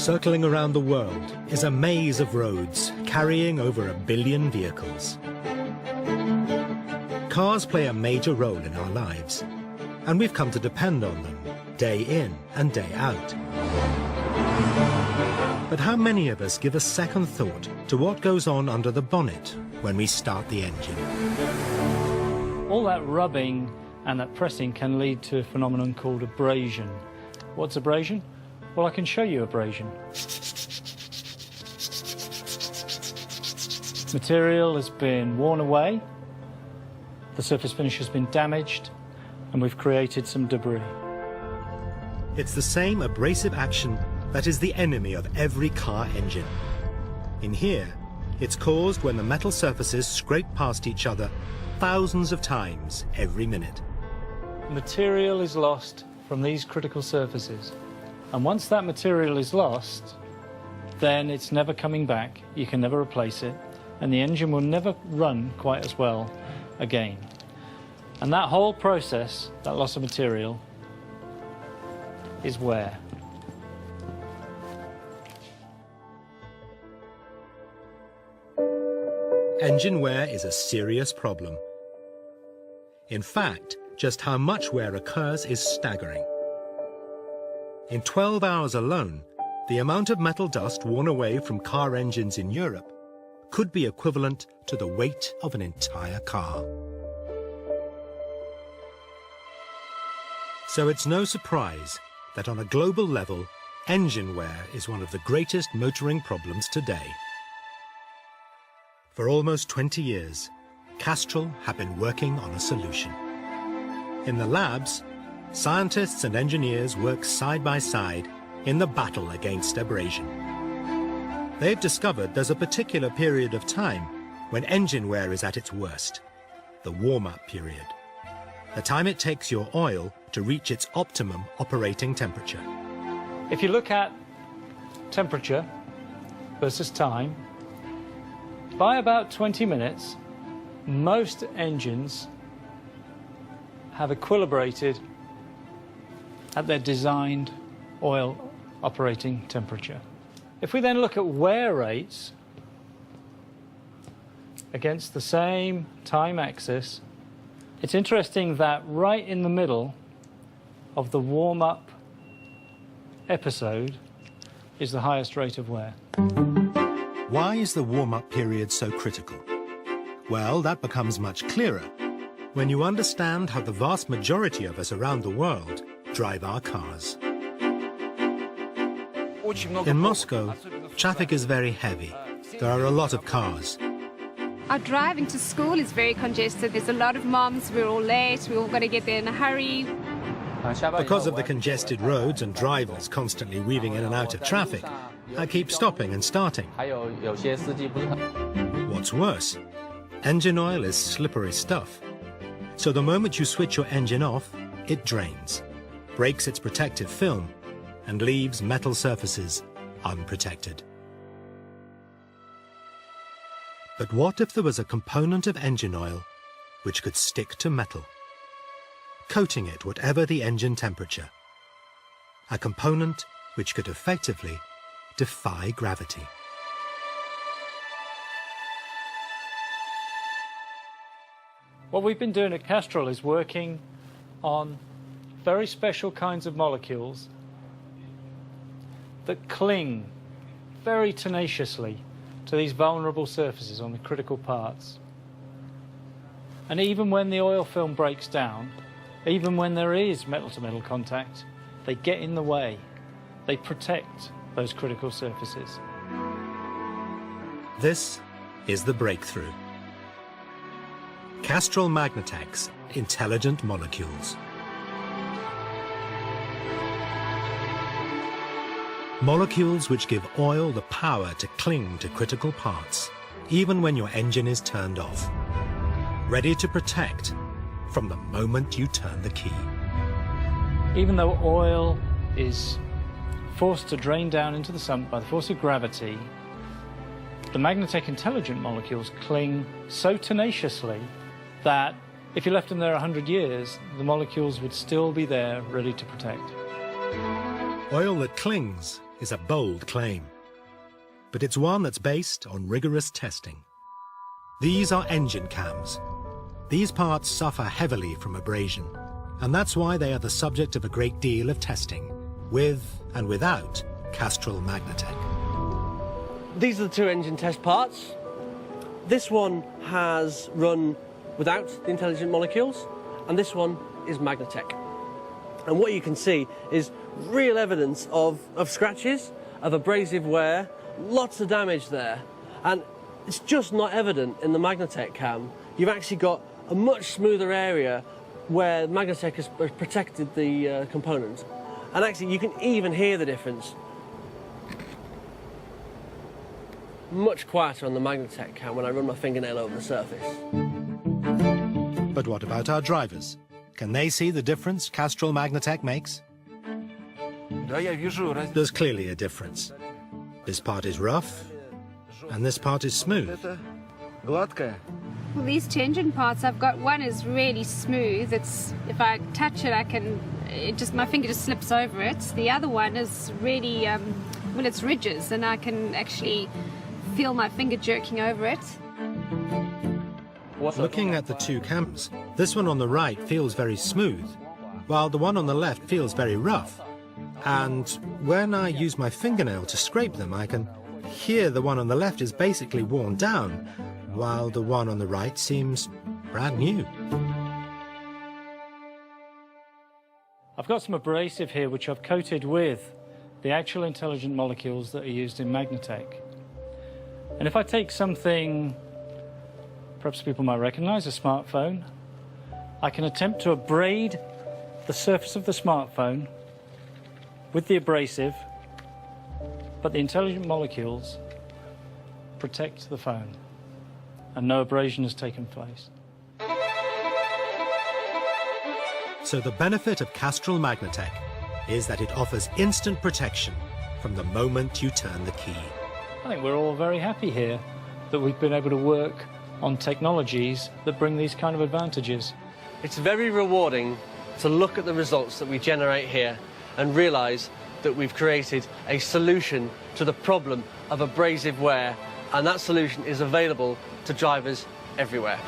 circling around the world is a maze of roads carrying over 1 billion vehicles. Cars play a major role in our lives, and we've come to depend on them day in and day out. But how many of us give a second thought to what goes on under the bonnet when we start the engine? All that rubbing and that pressing can lead to a phenomenon called abrasion. What's abrasion? Well, I can show you abrasion. Material has been worn away, the surface finish has been damaged, and we've created some debris. It's the same abrasive action that is the enemy of every car engine. In here, it's caused when the metal surfaces scrape past each other thousands of times every minute. Material is lost from these critical surfaces. And once that material is lost, then it's never coming back. You can never replace it, and the engine will never run quite as well again. And that whole process, that loss of material, is wear. Engine wear is a serious problem. In fact, just how much wear occurs is staggering. In 12 hours alone, the amount of metal dust worn away from car engines in Europe could be equivalent to the weight of an entire car. So it's no surprise that on a global level, engine wear is one of the greatest motoring problems today. For almost 20 years, Castrol have been working on a solution. In the labs, scientists and engineers work side by side in the battle against abrasion. They've discovered there's a particular period of time when engine wear is at its worst, the warm-up period, the time it takes your oil to reach its optimum operating temperature. If you look at temperature versus time, by about 20 minutes, most engines have equilibrated at their designed oil operating temperature. If we then look at wear rates against the same time axis, it's interesting that right in the middle of the warm-up episode is the highest rate of wear. Why is the warm-up period so critical? Well, that becomes much clearer when you understand how the vast majority of us around the world drive our cars. In Moscow, traffic is very heavy. There are a lot of cars. Our driving to school is very congested. There's a lot of moms. We're all late. We're all going to get there in a hurry. Because of the congested roads and drivers constantly weaving in and out of traffic, I keep stopping and starting. What's worse, engine oil is slippery stuff. So the moment you switch your engine off, it drains, breaks its protective film, and leaves metal surfaces unprotected. But what if there was a component of engine oil which could stick to metal, coating it whatever the engine temperature? A component which could effectively defy gravity. What we've been doing at Castrol is working on very special kinds of molecules that cling very tenaciously to these vulnerable surfaces on the critical parts. And even when the oil film breaks down, even when there is metal-to-metal contact, they get in the way. They protect those critical surfaces. This is the breakthrough. Castrol Magnetec's intelligent molecules. Molecules which give oil the power to cling to critical parts, even when your engine is turned off. Ready to protect from the moment you turn the key. Even though oil is forced to drain down into the sump by the force of gravity, the Magnetec intelligent molecules cling so tenaciously that if you left them there 100 years, the molecules would still be there ready to protect. Oil that clings is a bold claim, but it's one that's based on rigorous testing. These are engine cams. These parts suffer heavily from abrasion, and that's why they are the subject of a great deal of testing, with and without Castrol Magnatec. These are the two engine test parts. This one has run without the intelligent molecules, and this one is Magnatec. And what you can see is real evidence of scratches, of abrasive wear, lots of damage there. And it's just not evident in the Magnatec cam. You've actually got a much smoother area where Magnatec has protected the component. And actually you can even hear the difference. Much quieter on the Magnatec cam when I run my fingernail over the surface. But what about our drivers? Can they see the difference Castrol Magnatec makes? There's clearly a difference. This part is rough, and this part is smooth. Well, these two engine parts, I've got one is really smooth. It's, if I touch it, my finger just slips over it. The other one is really, well, it's ridges, and I can actually feel my finger jerking over it. Looking at the two cams, this one on the right feels very smooth, while the one on the left feels very rough. And when I use my fingernail to scrape them, I can hear the one on the left is basically worn down, while the one on the right seems brand new. I've got some abrasive here which I've coated with the actual intelligent molecules that are used in Magnatec. And if I take something perhaps people might recognize, a smartphone, I can attempt to abrade the surface of the smartphone with the abrasive, but the intelligent molecules protect the phone, and no abrasion has taken place. So the benefit of Castrol Magnatec is that it offers instant protection from the moment you turn the key. I think we're all very happy here that we've been able to work on technologies that bring these kind of advantages. It's very rewarding to look at the results that we generate here and realise that we've created a solution to the problem of abrasive wear, and that solution is available to drivers everywhere.